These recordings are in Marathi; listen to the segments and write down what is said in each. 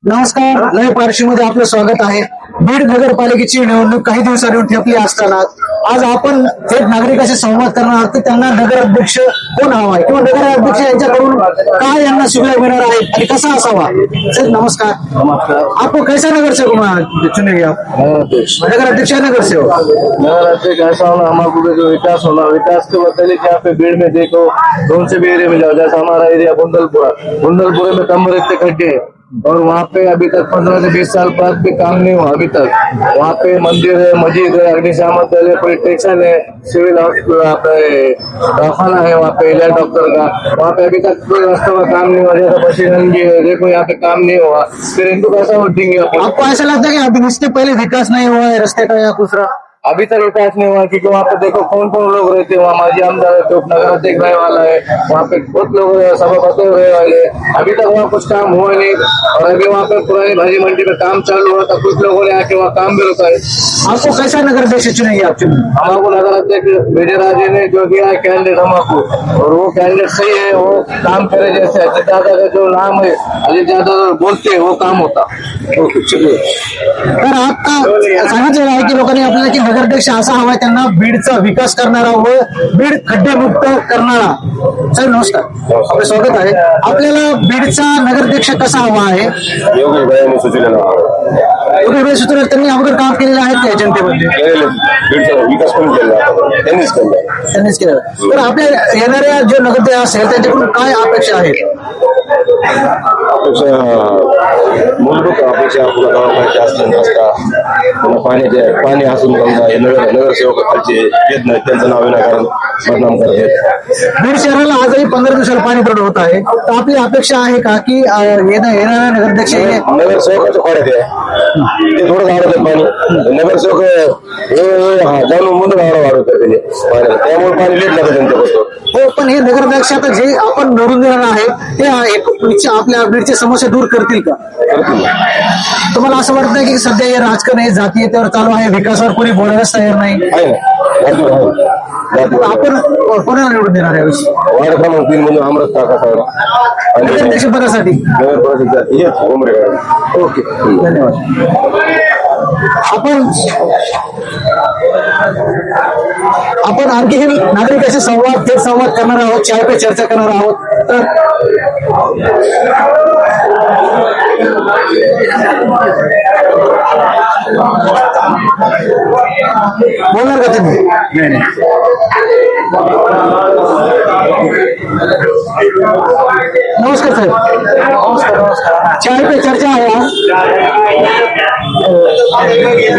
नमस्कार, नवी पारशीमध्ये आपलं स्वागत आहे. बीड नगरपालिकेची निवडणूक काही दिवसांनी ठेपली असताना आज आपण थेट नागरिकांशी संवाद करणार आहोत की त्यांना नगराध्यक्ष कोण हवा आहे किंवा नगराध्यक्ष यांच्याकडून काय यांना सुविधा मिळणार आहे आणि कसा असावा. सर नमस्कार. नमस्कार. आपको कैसा नगर सेवक चुनेंगे आप? नगराध्यक्ष है नगर सेवक. नगराध्यक्ष ऐसा होना हमारे जो विकास होना, विकास के बदले यहाँ पे भीड़ में देखो कौन से भी एरिया में जाओ, जैसा हमारा एरिया बुंदलपुरा में कमर इतने खड्डे हैं और वहाँ पे अभी तक 15 से 20 साल बाद भी काम नहीं हुआ अभी तक. वहाँ पे मंदिर है, मस्जिद है, अग्निशामक दल है, पुलिस स्टेशन है, सिविल दवाखाना है, वहाँ पे इलाज डॉक्टर का. वहाँ पे अभी तक कोई रास्तों का काम नहीं हुआ. जैसा बशीरंगी है, देखो यहाँ पे काम नहीं हुआ. फिर इनको कैसा वोट देंगे अपन? आपको ऐसा लगता है कि अभी इससे पहले विकास नहीं हुआ है रस्ते का या दूसरा? अभी तक विकास नहीं हुआ क्योंकि वहाँ पे देखो कौन कौन लोग रहते हैं. वहाँ माजी आमदार है, उपनगर अध्यक्ष रहने वाला है, वहाँ पे बहुत लोग सभापति रहने वाले. अभी तक वहाँ कुछ काम हुआ नहीं. और अभी वहाँ पे पुरानी भाजी मंडी में काम चालू हुआ था, कुछ लोगों ने आके वहाँ काम भी रुका है. आपको कैसा नगराध्यक्ष चुनेंगे आप? हमारे नगर अध्यक्ष विजय राजे ने जो दिया है कैंडिडेट हमको, और वो कैंडिडेट सही है. वो काम करे जैसे अजित दादा का जो नाम है, अजित दादा बोलते हैं वो काम होता. तर आता सांगितलेलं आहे की लोकांनी आपल्याला की नगराध्यक्ष असा हवाय त्यांना बीडचा विकास करणारा व बीड खड्डेमुक्त करणारा. सर नमस्कार, आपलं स्वागत आहे. आपल्याला बीडचा नगराध्यक्ष कसा हवा आहे? योगेशभाई सुचलेला योगेशभाई सुचले त्यांनी अगोदर काम केलेलं आहे त्या जनतेमध्ये बीडचा विकास पण केला त्यांनीच केलं. तर आपल्या येणाऱ्या जे नगराध्यक्ष असेल त्यांच्याकडून काय अपेक्षा आहेत? अपेक्षा मूलभूत अपेक्षा पुन्हा दवाखान्याच्या असतील रस्ता, पुन्हा पाणी असून समजा नगरसेवक खालचे येत नाही त्यांचं नाव विनाकारण बदनाम करते. बीड शहराला आजही 15 दिवसाला पाणी पुरवठा होत आहे. तर आपली अपेक्षा आहे का की येणाऱ्या नगराध्यक्ष नगरसेवकाच्या खोड्यात आहे ते थोडं वाढवतात पाणी. नगरसेवक जाणून म्हणून वाढवतात पाण्याला, त्यामुळे पाणी लेट लागतं त्यांच्यापासून. हो, पण हे नगराध्यक्ष आता जे आपण निवडून देणार आहे ते आपल्या बीडच्या समस्या दूर करतील का? तुम्हाला असं वाटतं की सध्या हे राजकारण हे जातीयतेवर चालू आहे, विकासावर कोणी बोलायलाच तयार नाही? आपण कोणाला निवडून देणार आहे वार्ड क्रमांक 3 म्हणजे अमृत काका साहेब नगराध्यक्ष पदासाठी? नगर परिषद. ओके, धन्यवाद. आपण आणखी नागरिकांशी थेट संवाद करणार आहोत, चाय पे चर्चा करणार आहोत. तर बोलणार का तुम्ही? नाही. नमस्कार साहेब. चाय पे चर्चा आहे आज.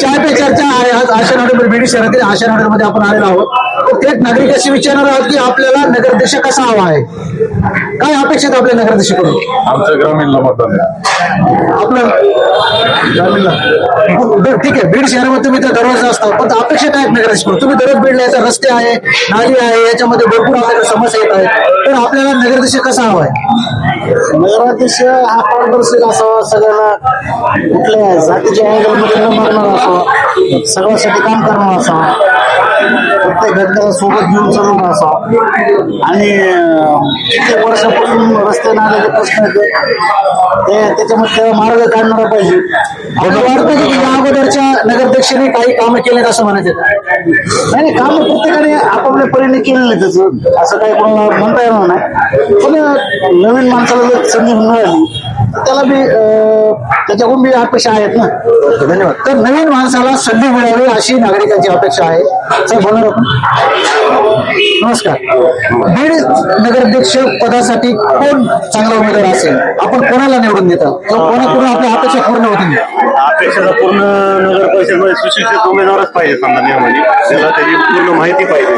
चाय पे चर्चा आहे आज आशा नगर बीड शहरातील आशा नगरमध्ये आपण आलेलो आहोत. थेट नागरिकांशी विचारणार आहोत की आपल्याला नगराध्यक्ष कसा हवा आहे, काय अपेक्षित आपल्या नगराध्यक्षकडून? आमचं ग्रामीणला मतदान आपलं ग्रामीणला ठीक आहे. बीड शहरामध्ये तुम्ही तर दररोज असता, पण अपेक्षा काय नगराध्यक्षकडून? तुम्ही दररोज बीडला येतात, रस्ते आहे, नाली आहे, याच्यामध्ये भरपूर आपल्याला समस्या येत आहेत. तर आपल्याला नगराध्यक्ष कसा हवा आहे? नगराध्यक्ष हा पारदर्शक असावा, सगळ्यांना कुठल्या जातीच्या अँगलमध्ये न मारणार असावा, सगळ्यासाठी काम करणार असावा, प्रत्येक घटकाला सोबत घेऊन चालवणार असावा. आणि कित्येक वर्षापासून रस्ते नाल्याचे प्रश्न त्याच्यामध्ये मार्ग काढणारा पाहिजे. मला वाटतं की या अगोदरच्या नगराध्यक्षांनी काही कामं केलेत असं म्हणायचं? नाही, काम प्रत्येकाने आपापल्या परीने केलेलं त्याचं, असं काही कोणाला म्हणता येणार नाही. पण नवीन माणसाला जर संधी मिळाली त्याला बी त्याच्याकडून बी अपेक्षा आहेत ना. धन्यवाद. तर नवीन माणसाला संधी मिळावी अशी नागरिकांची अपेक्षा आहे. सर बोलणार आपण. नमस्कार. बीड नगराध्यक्ष पदासाठी कोण चांगला उमेदवार असेल? आपण कोणाला निवडून देता किंवा कोणाकडून आपल्या अपेक्षा पूर्ण होतील? अपेक्षा पूर्ण नगर परिषदेमध्ये सुशिक्षित उमेदवारच पाहिजे. समजा नियमाने त्याला त्याची पूर्ण माहिती पाहिजे,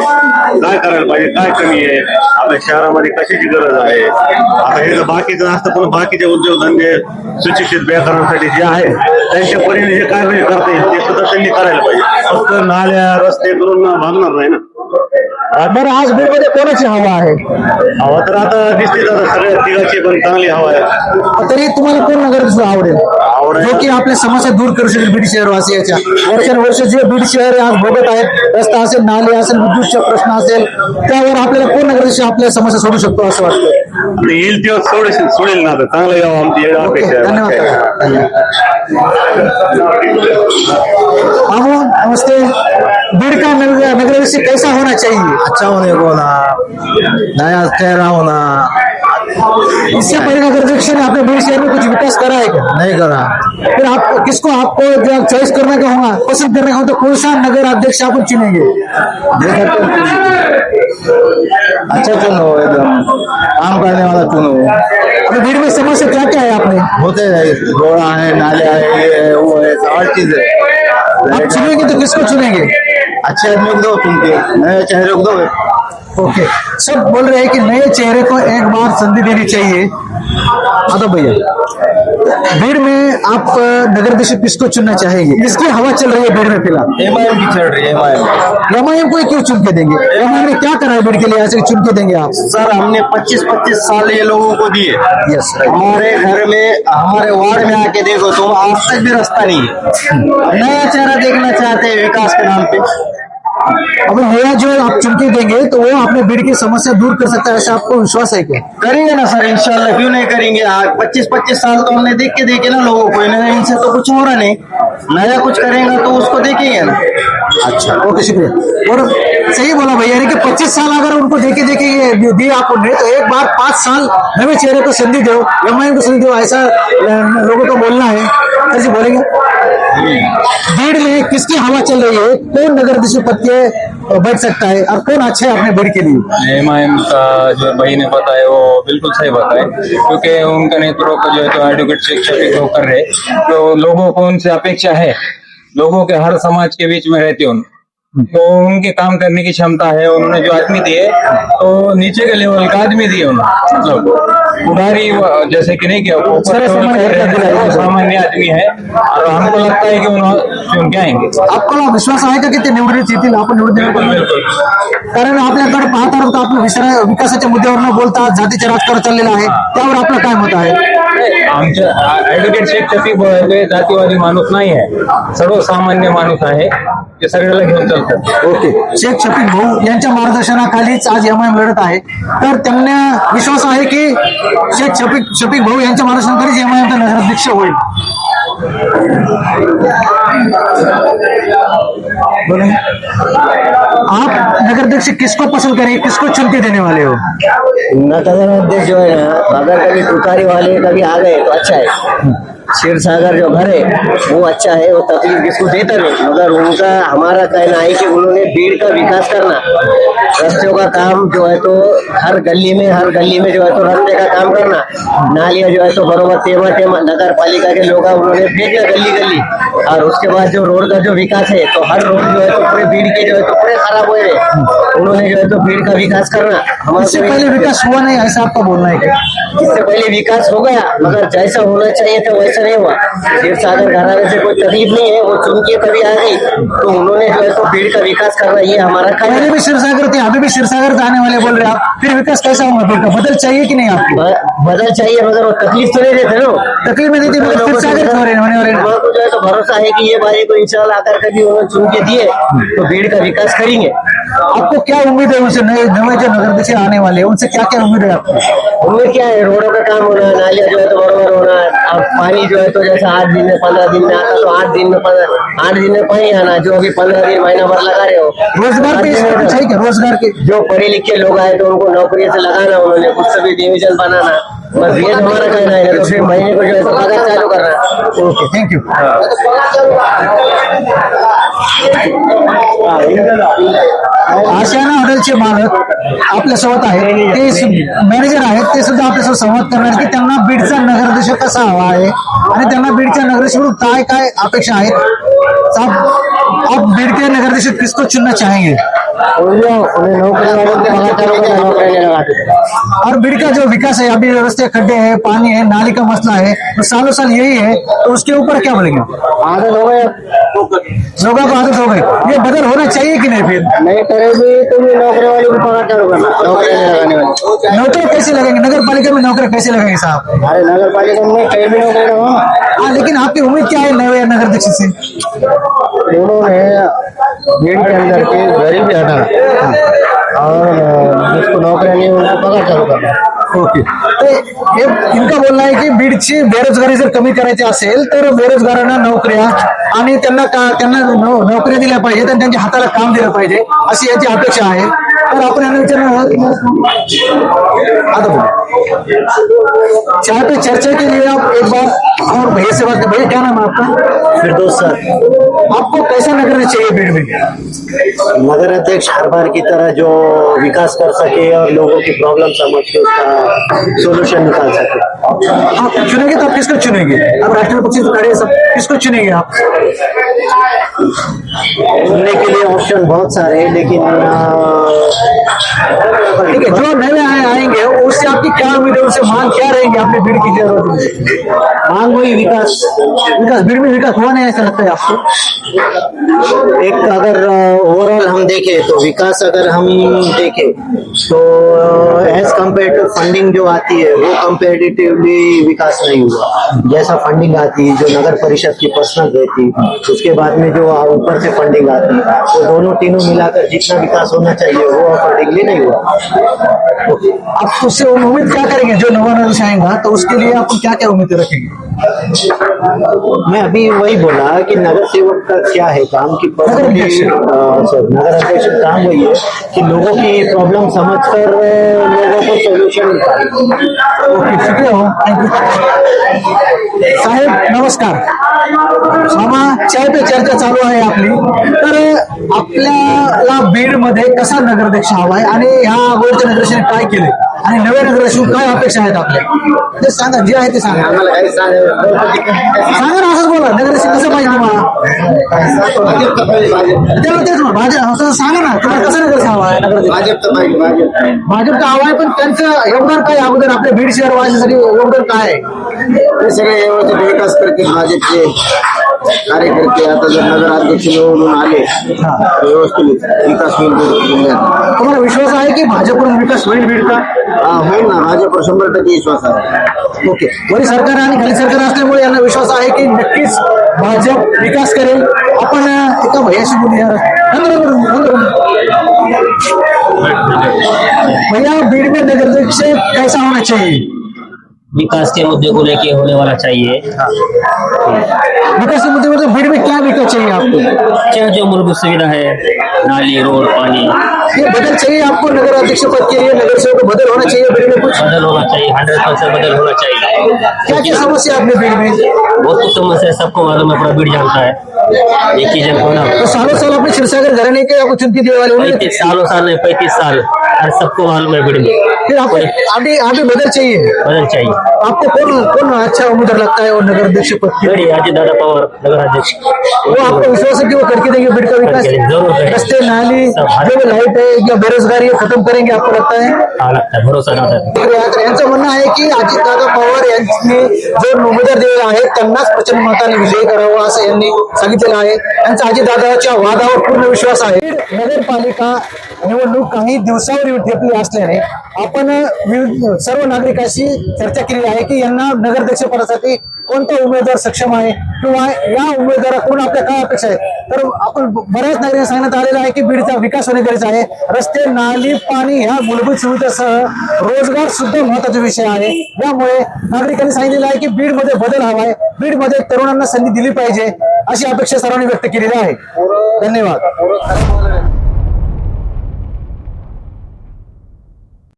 काय करायला पाहिजे, काय कमी आहे, आपल्या शहरामध्ये कशाची गरज आहे. आता हे जर बाकीचं असतं, पण बाकीचे उद्योगधंदे सुशिक्षित बेकारांसाठी जे आहे त्यांच्या परीने जे काय करता येईल ते सुद्धा त्यांनी करायला पाहिजे. फक्त नाल्या रस्ते करून भागणार नाही ना. बरं, आज बीडमध्ये कोणाची हवा आहे? हवा तर आता दिसते सगळ्या तिघाची पण चांगली हवा आहे. तरी तुम्हाला कोण नगराध्यक्ष आवडेल जो की आपल्या समस्या दूर करू शकेल बीड शहरवासियाच्या? वर्षानुवर्ष जे बीड शहर आज भोगत आहेत, रस्ता असेल, नाले असेल, विद्युतचा प्रश्न असेल, त्यावर आपल्याला कोण नगराध्यक्ष आपल्या समस्या सोडू शकतो असं वाटतं? येईल तेव्हा सोडेल ना आता चांगलं यावं आमची एवढी अपेक्षा आहे. धन्यवाद काका. मामू नमस्ते. बीड़ का नगर विषय कैसा होना चाहिए? अच्छा होने को ना, नया चेहरा होना, इससे पहले नगर अध्यक्ष ने अपने बीड़ शहर में कुछ विकास करा है क्या? नहीं करा। फिर आप किसको आपको जब चॉइस करने का होगा, पसंद करने का हो तो कौन सा नगर अध्यक्ष आप चुनेंगे? अच्छा चुनो, एकदम काम करने वाला चुनो। अभी भीड़ में समस्या क्या क्या है आपने? होते हैं रोड़ा है, नाले है, ये है वो है, हर चीज है। आप चुनेंगे तो किसको चुनेंगे? अच्छे आदमी को दो, तुमके नए चेहरे को दो। ओके, सब बोल रहे हैं कि नए चेहरे को एक बार संधि देनी चाहिए। आदो भैया, भीड़ में आप नगर अध्यक्ष किसको चुनना चाहेंगे? इसकी हवा चल रही है भीड़ में फिलहाल। एमआईएम की चल रही है, एमआईएम। एमआईएम को क्यों चुन के देंगे? एमआईएम ने क्या करा है भीड़ के लिए ऐसे चुन के देंगे आप? सर हमने 25-25 साल ये लोगों को दिए। यस, हमारे घर में, हमारे वार्ड में आके देखो तो आज तक भी रास्ता नहीं है। नया चेहरा देखना चाहते हैं विकास के नाम पे। अब नया जो आप चुन के देंगे तो वो अपने भीड़ की समस्या दूर कर सकता है, ऐसा आपको विश्वास है क्या? करेंगे ना सर, इंशाल्लाह, क्यों नहीं करेंगे। 25-25 साल तो हमने देख के देखे ना लोगों को, इनसे तो कुछ हो रहा नहीं। नया कुछ करेंगे तो उसको देखेंगे ना। अच्छा, ओके, शुक्रिया। और सही बोला भैया ने कि 25 साल अगर उनको देखे दिए आपने तो एक बार 5 साल नवे चेहरे को संधि दो, एमआईएम को संधि दो, ऐसा लोगों को बोलना है। कैसे बोलेंगे? भीड़ में किसकी हवा चल रही है? कौन नगर अध्यक्ष पद के बैठ सकता है और कौन अच्छा है अपने भीड़ के लिए? एमआईएम का जो भाई ने बताया वो बिल्कुल सही बताया, क्योंकि उनका नेतृत्व जो है तो एडवोकेट शेख शफीक वो कर रहे, तो लोगों को उनसे अपेक्षा है, लोगों के हर समाज के बीच में रहते हैं, तो उनके काम करने की क्षमता है। उन्होंने जो आदमी दिए तो नीचे के लेवल का आदमी दिए उन्होंने, मतलब उधारी जैसे कि नहीं किया, वो सामान्य आदमी है और हमको लगता है कि उन्होंने चुन के आएंगे। आपल्याला विश्वास आहे का की ते निवडून येतील? आपण निवडून कारण आपल्याकडे पाहता तर आपलं विकासाच्या मुद्द्यावर न बोलता जातीचे राजकारण चाललेलं आहे, त्यावर आपलं काय मत आहे? आमच्या ऍडव्होकेट शेख शफीक हे जातीवादी माणूस नाही आहे, सर्वसामान्य माणूस आहे, ते सगळ्याला घेऊन चालतात. ओके, शेख शफीक भाऊ यांच्या मार्गदर्शनाखालीच आज एमआयएम लढत आहे, तर त्यांना विश्वास आहे की शेख शफीक भाऊ यांच्या मार्गदर्शनाखालीच एमआयएमचा नगराध्यक्ष होईल. बोले आप नगर अध्यक्ष किसको पसंद करेंगे, किसको चुन के देने वाले हो? नगर अध्यक्ष जो है ना, अगर कभी तुकारी वाले कभी आ गए तो अच्छा है। क्षीर सागर जो घर है वो अच्छा है, वो तकलीफ किसको देता नहीं, मगर उनका हमारा कहना है कि उन्होंने भीड़ का विकास करना, रस्ते का काम जो है तो हर गली में जो है तो रास्ते का काम करना, नालियां जो है तो बरोबर टेमा नगर पालिका के लोग उन्होंने फेंका गली, और उसके बाद जो रोड का जो विकास है तो हर रोड जो है तो पूरे भीड़ के जो है तो पूरे खराब हुए हैं, उन्होंने जो है तो भीड़ का विकास करना। इससे पहले विकास हुआ नहीं, ऐसा आपका बोलना है क्या? इससे पहले विकास हो गया, मगर जैसा होना चाहिए था वैसा नहीं हुआ। क्षीर सागर घराने से कोई तकलीफ नहीं है, वो चुन के कभी आ गई तो उन्होंने जो है तो भीड़ का विकास करना, ये हमारा काम पहले है। भी क्षीरसागर थे, अभी भी क्षीरसागर जाने वाले बोल रहे हैं आप, फिर विकास कैसा होगा? भीड़ का बदल चाहिए कि नहीं आपको? बदल चाहिए, मगर वो तकलीफ तो नहीं देते ना, तकलीफ में देती मगर क्षीरसागर क्यों होने वाले? हमारे जो है तो भरोसा है कि ये बारी को इंशाल्लाह आकर कभी उन्होंने चुन के दिए तो भीड़ का विकास करेंगे। आपको क्या उम्मीद है उनसे? नए जो नगर अध्यक्ष आने वाले हैं उनसे क्या क्या उम्मीद है आपको? उनमें क्या है, रोडों का काम होना, नालियां जो है तो बराबर होना, अब पानी जो है तो जैसा 8 दिन में 15 दिन में आता तो 8 दिन में पानी आना, जो अभी 15 दिन महीना भर लगा रहे हो। रोजगार पे कुछ है क्या? रोजगार के जो पढ़े लिखे लोग आए तो उनको नौकरी से लगाना, उन्होंने कुछ सभी डिविजन बनाना, बस ये हमारा कहना है। तो फिर महीने को जो है तो पगार चालू करना। Okay, thank you. आशियाना हॉटेलचे मालक आपल्यासोबत आहेत, ते मॅनेजर आहेत, ते सुद्धा आपल्यासोबत संवाद करणार की त्यांना बीडचा नगराध्यक्ष कसा हवा आहे आणि त्यांना बीडच्या नगराध्यक्षकडून काय काय अपेक्षा आहेत. आप बीड के नगराध्यक्ष किसको चुनना चाहेंगे? उन्हें नौकरी वालों को पगार चालू करना, नौकरी नहीं लगाते। और बीड का जो विकास है, अभी रास्ते खड्डे हैं, पानी है, नाली का मसला है, तो सालों साल यही है, तो उसके ऊपर क्या बोलेंगे? आदत हो गए, लोगों को आदत हो गई, ये बदल होना चाहिए कि नहीं? फिर नहीं करेगी तो भी नौकरी वाले को पगार चालू करना, नौकरी नहीं लगाने वाले। नौकरी कैसे लगेंगे? नगर पालिका में नौकरी कैसे लगेंगे साहब? अरे नगर पालिका में कहीं भी नौकरी रहो। हाँ, लेकिन आपकी उम्मीद क्या है नए नगर अध्यक्ष से? उन्होंने भीड़ के अंदर के गरीबी हटाना और जिसको नौकरी नहीं उनको पगार चालू करना। ओके तर हे इनका बोलणं आहे की बीडची बेरोजगारी जर कमी करायची असेल तर बेरोजगारांना नोकऱ्या आणि त्यांना नोकऱ्या दिल्या पाहिजेत आणि त्यांच्या हाताला काम दिलं पाहिजे अशी यांची अपेक्षा आहे. तर आपण यांना विचारणार आता बोलू चाय पे चर्चा के लिए आप एक बार और भैया से बात भैया क्या नाम है आपका? फिरदौस सर, आपको कैसा नगर चाहिए बीड में? नगर अध्यक्ष हर बार की तरह जो विकास कर सके और लोगों की प्रॉब्लम समझ के उसका सोल्यूशन निकाल सके. आप चुनेंगे तो आप किसको चुनेंगे? अब राष्ट्रीय पक्ष तो खड़े हैं सब, किसको चुनेंगे आप? चुनने के लिए ऑप्शन बहुत सारे हैं, लेकिन ठीक है, जो नए आएंगे उससे आपकी क्या उम्मीद है, उससे मांग क्या रहेंगे अपने बीड की जरूरत में? मांग वही विकास. बीड में विकास हुआ नहीं ऐसा लगता है आपको? एक अगर ओवरऑल हम देखें तो विकास अगर हम देखें तो एज कम्पेयर टू फंडिंग जो आती है वो कंपेरेटिवली विकास नहीं हुआ. जैसा फंडिंग आती है जो नगर परिषद की पर्सनल रहती, उसके बाद में जो ऊपर से फंडिंग आती, तो दोनों तीनों मिलाकर जितना विकास होना चाहिए वो अकॉर्डिंगली नहीं हुआ. आप उससे उम्मीद क्या करेंगे जो नवा नगर आएगा तो उसके लिए आप क्या क्या उम्मीद रखेंगे? मैं अभी वही बोला कि नगर सेवक का क्या है काम की नगर अध्यक्ष नगर अध्यक्ष का काम वही है कि लोगों की प्रॉब्लम समझकर लोगों को सोल्यूशन निकाले. ओके, शुक्रिया हो, थँक्यू. साहेब नमस्कार. मामा चाय पे चर्चा चालू आहे आपली. तर आपल्याला बीड मध्ये कसा नगराध्यक्ष हवाय आणि ह्या अगोदरच्या नगराध्यक्षाने काय केले आणि नव्या नगराध्यक्ष काय अपेक्षा आहेत आपल्या ते सांगा, जे आहे ते सांगा. आम्हाला काही सांगा ना, असंच बोला. नगराध्यक्ष कसं पाहिजे तुम्हाला? त्याला तेच म्हणा, भाजप असं सांगा ना, तुम्हाला कसं नगराध्यक्ष हवा आहे? भाजपचं पाहिजे. भाजपचा हवा आहे, पण त्यांचं योगदान काय अगोदर आपल्या बीड शहर वाढण्यासाठी योगदान काय आहे? हे सगळे व्यवस्थित विकास करते भाजपचे कार्यकर्ते. आता जर नगराध्यक्ष निवडून आले तर व्यवस्थित विकास होईल जिल्ह्यात. तुम्हाला विश्वास आहे की भाजपकडून विकास होईल बीडचा? होईल ना, भाजपवर 100% विश्वास आहे. ओके, वरी सरकार आणि खाली सरकार असल्यामुळे यांना विश्वास आहे की नक्कीच भाजप विकास करेल. आपण एका भैयाशी बोलूया. भैया, बीड में नगराध्यक्ष कैसा होना चाहिए? विकास के मुद्दे को लेके होने वाला चाहिए. विकास के मुद्दे मतलब बीड में क्या विकास चाहिए आपको? क्या जो मूलभूत सुविधा है, नाली, रोड, पानी, ये बदल चाहिए आपको नगर अध्यक्ष पद के लिए? नगर सेवक को बदल होना चाहिए बीड में? कुछ बदल होना चाहिए. 100% बदल होना चाहिए. क्या क्या समस्या है अपने बीड में? बहुत कुछ समस्या है, सबको मालूम है, पूरा बीड़ जानता है. एक ही जन होना तो सालों साल अपने क्षीरसागर घराने के आपको चुनती देने वाले होंगे. 35 सालों साल नहीं, 35 साल, और सबको मालूम है बीड़ में फिर आपको अभी बदल चाहिए. बदल चाहिए. आपको कौन अच्छा उम्मीदवार लगता है वो नगर अध्यक्ष पद के? बड़ी अजय दादा पवार नगर अध्यक्ष. वो आपको विश्वास है कि वो करके देंगे बीड का विकास? जरूर करेंगे. रस्ते, नाली, जो लाइट है या बेरोजगारी है खत्म करेंगे आपको लगता है? हाँ, लगता है, भरोसा दादा. यांचं म्हणणं आहे की अजितदादा पवार यांनी जो उमेदवार दिलेला आहे त्यांनाच प्रचंड मताने विजयी करावा असं यांनी सांगितलेलं आहे. त्यांचा अजितदादाच्या वादावर पूर्ण विश्वास आहे. नगरपालिका निवडणूक काही दिवसावर ठेपली असल्याने आपण सर्व नागरिकांशी चर्चा केली आहे की यांना नगराध्यक्ष पदासाठी कोणता उमेदवार सक्षम आहे किंवा या उमेदवाराकडून आपल्या काय अपेक्षा आहेत. तर आपण बऱ्याच नागरिकांना सांगण्यात आलेलं आहे की बीडचा विकास होणे गरजेचं आहे. रस्ते, नाली, पाणी ह्या मूलभूत सुविधेसह रोजगार सुद्धा महत्वाचा विषय आहे. यामुळे नागरिकांनी सांगितलेलं आहे की बीडमध्ये बदल हवा आहे, बीडमध्ये तरुणांना संधी दिली पाहिजे अशी अपेक्षा सर्वांनी व्यक्त केलेली आहे. धन्यवाद.